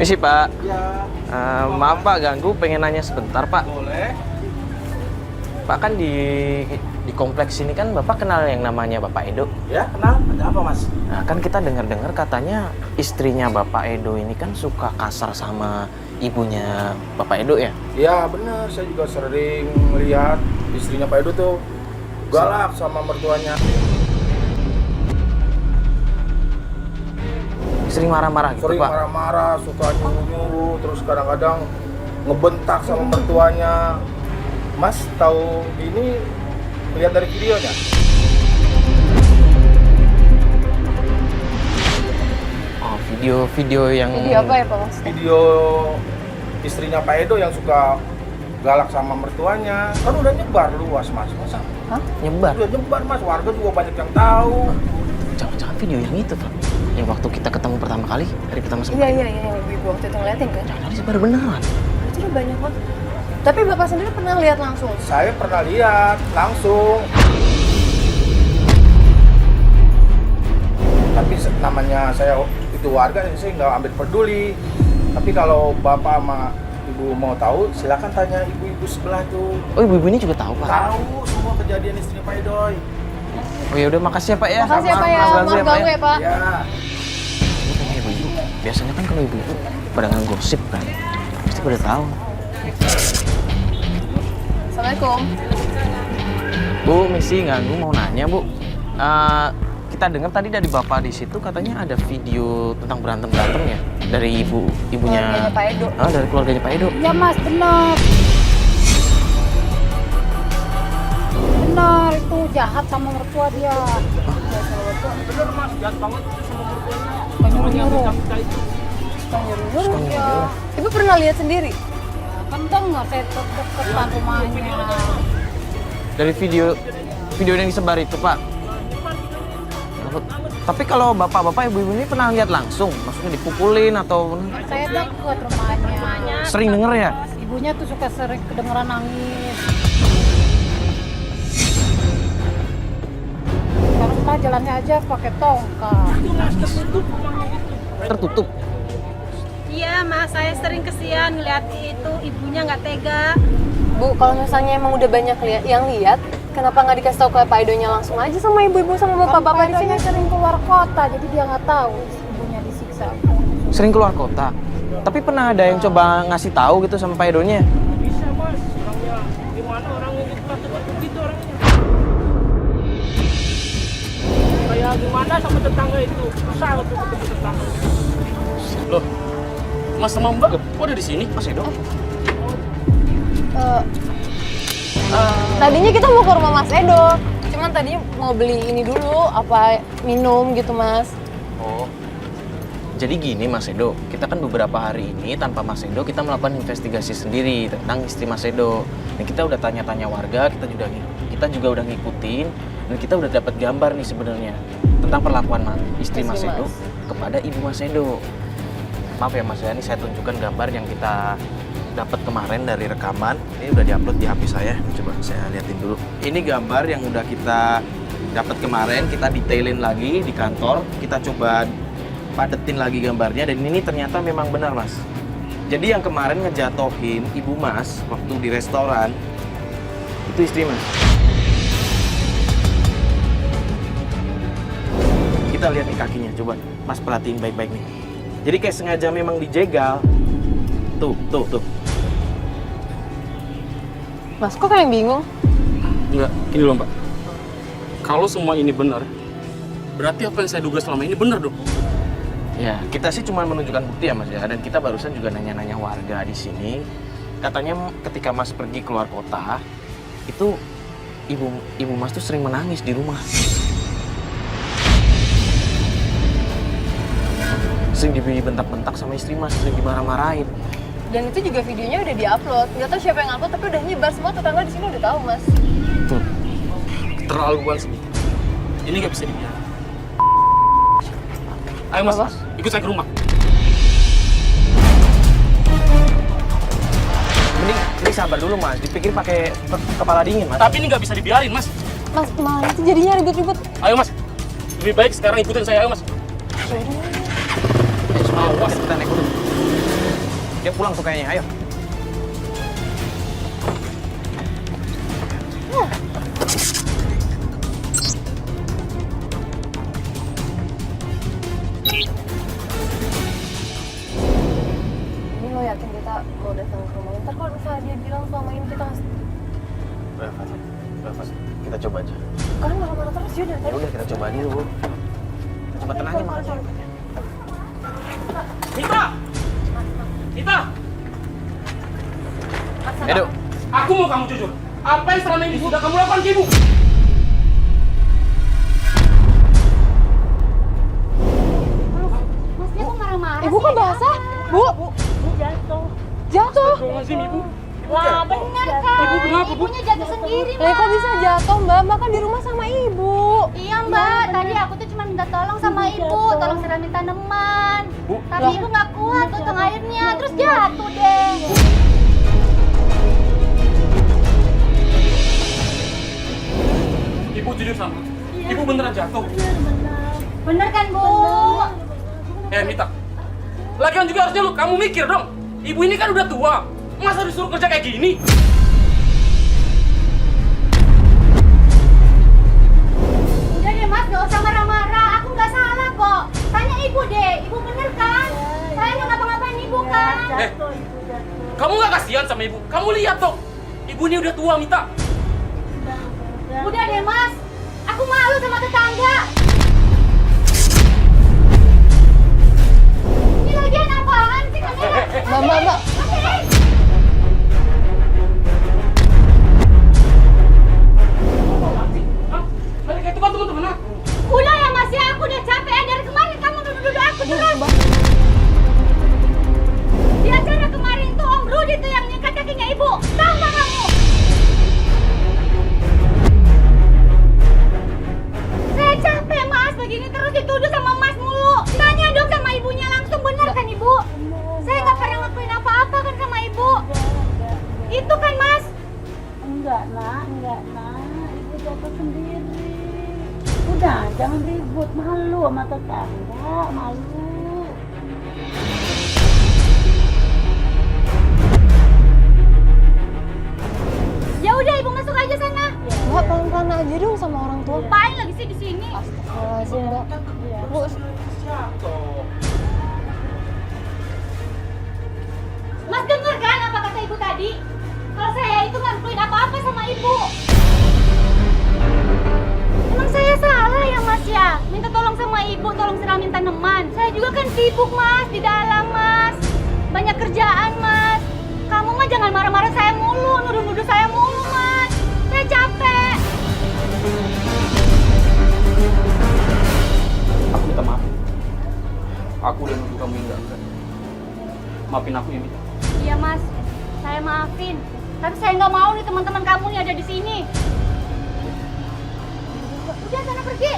Misi Pak. Ya. Maaf Pak, ganggu, pengen nanya sebentar Pak. Boleh. Pak kan di kompleks ini kan Bapak kenal yang namanya Bapak Edo. Ya, kenal. Ada apa, Mas? Nah kan kita dengar-dengar katanya istrinya Bapak Edo ini kan suka kasar sama ibunya Bapak Edo ya? Ya, benar. Saya juga sering lihat istrinya Pak Edo tuh galak sama mertuanya. Sering marah-marah gitu Sering Pak? marah-marah, suka nyuruh-nyuruh, terus kadang-kadang ngebentak sama mertuanya. Mas tahu ini lihat dari videonya? Oh, video yang... Video apa ya Pak Mas? Video istrinya Pak Edo yang suka galak sama mertuanya. Kan udah nyebar luas, Mas. Masa? Hah? Nyebar? Udah nyebar, Mas. Warga juga banyak yang tahu. Jangan-jangan video yang itu Pak? Yang waktu kita ketemu pertama kali, hari pertama sama Iya, Pak Edo. iya, iya, ibu waktu itu ngeliatin kan? Jangan-jangan disebar beneran? Itu udah banyak banget. Tapi Bapak sendiri pernah lihat langsung? Saya pernah lihat langsung. Tapi namanya saya itu warga, saya nggak ambil peduli. Tapi kalau bapak sama ibu mau tahu, silakan tanya ibu-ibu sebelah tuh. Oh, ibu-ibu ini juga tahu Pak? Tahu semua kejadian istrinya Pak Edoy. Oh ya udah, makasih ya Pak ya. Makasih ya Pak ya, Maaf maaf ganggu ya Pak. Ya. Ini tanya ibu-ibu. Biasanya kan kalau ibu-ibu pada ngegosip kan, pasti pada tahu. Assalamualaikum. Bu, Misi ganggu mau nanya Bu. Kita dengar tadi dari Bapak di situ katanya ada video tentang berantem ya dari ibunya Keluarganya Pak Edo. Dari keluarganya Pak Edo. Iya Mas, benar. Benar, itu jahat sama mertua dia. Bener Mas, jahat banget sama mertuanya. Nyuruh-nyuruh. Suka nyuruh-nyuruh. Suka nyuruh. Ibu pernah lihat sendiri? Kan dengar saya deketan rumahnya. Dari video yang disebar itu Pak. Tapi kalau bapak-bapak ibu-ibu ini pernah lihat langsung, maksudnya dipukulin atau Saya deket rumahnya. sering denger ya? Ibunya tuh suka sering kedengeran nangis. Sekarang mah jalannya aja pakai tongkat. Tertutup. Iya mas, saya sering kesian ngeliat itu ibunya nggak tega. Bu, kalau misalnya emang udah banyak yang lihat, kenapa nggak dikasih tahu ke Pak Edonya langsung aja sama ibu-ibu sama bapak-bapak di sini? Kan sering keluar kota, jadi dia nggak tahu ibunya disiksa. Sering keluar kota. Tapi pernah ada yang coba ngasih tahu gitu sama Pak Edonya? Bisa mas, orangnya gimana orangnya gitu begitu orangnya. Kayak gimana sama tetangga itu, susah untuk ketemu tetangga. Loh, Mas sama Mbak kok ada di sini? Mas Edo? Tadinya kita mau ke rumah Mas Edo, cuman tadinya mau beli ini dulu, apa minum gitu Mas. Oh, jadi gini Mas Edo, kita kan beberapa hari ini tanpa Mas Edo kita melakukan investigasi sendiri tentang istri Mas Edo. Dan kita udah tanya-tanya warga, kita juga udah ngikutin, dan kita udah dapat gambar nih sebenarnya tentang perlakuan istri Mas Edo kepada ibu Mas Edo. Maaf ya Mas ya, ini saya tunjukkan gambar yang kita dapat kemarin dari rekaman. Ini udah diupload di HP saya. Coba saya liatin dulu. Ini gambar yang udah kita dapat kemarin, kita detailin lagi di kantor. Kita coba padetin lagi gambarnya dan ini ternyata memang benar Mas. Jadi yang kemarin ngejatohin ibu Mas waktu di restoran itu istri Mas. Kita lihat nih kakinya, coba Mas perhatiin baik-baik nih. Jadi kayak sengaja memang dijegal. Tuh. Mas, kok kayak bingung? Enggak, gini loh Mbak. Kalau semua ini benar, berarti apa yang saya duga selama ini benar dong? Ya, kita sih cuma menunjukkan bukti ya Mas ya. Dan kita barusan juga nanya-nanya warga di sini. Katanya ketika Mas pergi keluar kota, itu ibu Mas tuh sering menangis di rumah. Sering dibentak-bentak sama istri Mas, sering dimarah-marahin. Dan itu juga videonya udah diupload. Nggak tahu siapa yang upload, tapi udah nyebar semua tetangga di sini udah tahu Mas. Tuh. Keterlaluan sedikit. Ini nggak bisa dibiarkan. Ayo Mas, Apa? ikut saya ke rumah. Mending sabar dulu Mas, dipikir pakai kepala dingin Mas. Tapi ini nggak bisa dibiarin Mas. Mas, malah itu jadinya ribut-ribut. Ayo Mas, lebih baik sekarang ikutin saya. Ayo Mas. Awas, kita naik dulu. Dia pulang tuh kayaknya, ayo. Ini lo yakin kita mau datang ke rumah? Ntar kalau misalnya dia bilang selama ini kita ngasih... Rafa, kita coba aja. Kalian marah-marah terus yaudah. Ya udah kita coba dulu. Coba tenangin makanya. Mita! Mita! Edo, Aku mau kamu jujur. Apa yang selama ini sudah kamu lakukan ke ibu? Mas dia kok marah-marah Ibu kok basah? Bu! jatuh. Jatuh! Astagfirullahaladzim, ibu. Wah bener kan? Ibu kenapa, Bu? Ibunya jatuh sendiri, Lah Mbak. kok bisa jatuh mbak? Mbak kan di rumah sama ibu. Iya Mbak, tadi aku tuh cuma minta tolong sama ibu, tolong siramin tanaman. Bu. Tapi ibu nggak kuat tuh airnya, terus jatuh deh. Ibu jujur sama. Ibu beneran jatuh. Bener kan Bu? Mita. Lagian juga harusnya kamu mikir dong. Ibu ini kan udah tua. Masa disuruh kerja kayak gini? Udah deh Mas, gak usah marah-marah. Aku nggak salah kok. Tanya ibu deh, ibu bener kan? Saya nggak ngapa-ngapain ibu kan? Kamu nggak kasihan sama ibu? Kamu lihat dong. Ibu ini udah tua, Mita. Udah deh Mas, aku malu sama tetangga. Ini lagian apaan sih kalian? Mbak. Hah? Mereka itu kan teman-teman aku. Udah ya Mas ya, aku udah capek ya. Dari kemarin kamu duduk-duduk aku terus. Di acara kemarin tuh Om Rudi tuh yang nyikat kakinya ibu. Tahu nggak kamu? Saya capek Mas, begini terus dituduh sama Mas mulu. Tanya dong sama ibunya langsung, bener kan ibu? Saya nggak pernah ngelakuin apa-apa kan sama ibu. Itu kan Mas? Enggak nak. Ibu jatuh sendiri. Udah, jangan ribut. Malu sama tetangga, malu. Ya udah ibu masuk aja sana. Mbak pelan-pelan aja dong sama orang tua. Ngapain lagi sih di sini? Astagfirullahaladzim mbak. Bu, Mas denger kan apa kata ibu tadi? Kalau saya itu nggak ngelakuin apa-apa sama ibu. Emang saya salah ya Mas ya? Minta tolong sama ibu, tolong siramin tanaman. Saya juga kan sibuk Mas, di dalam Mas. Banyak kerjaan Mas. Kamu mah jangan marah-marah saya mulu, nuduh-nuduh saya mulu Mas. Saya capek. Aku minta maaf. Aku udah nuduh kamu yang enggak. Maafin aku ya, Mita. Iya Mas, saya maafin. Tapi saya nggak mau nih teman-teman kamu nih ada di sini. Udah sana pergi.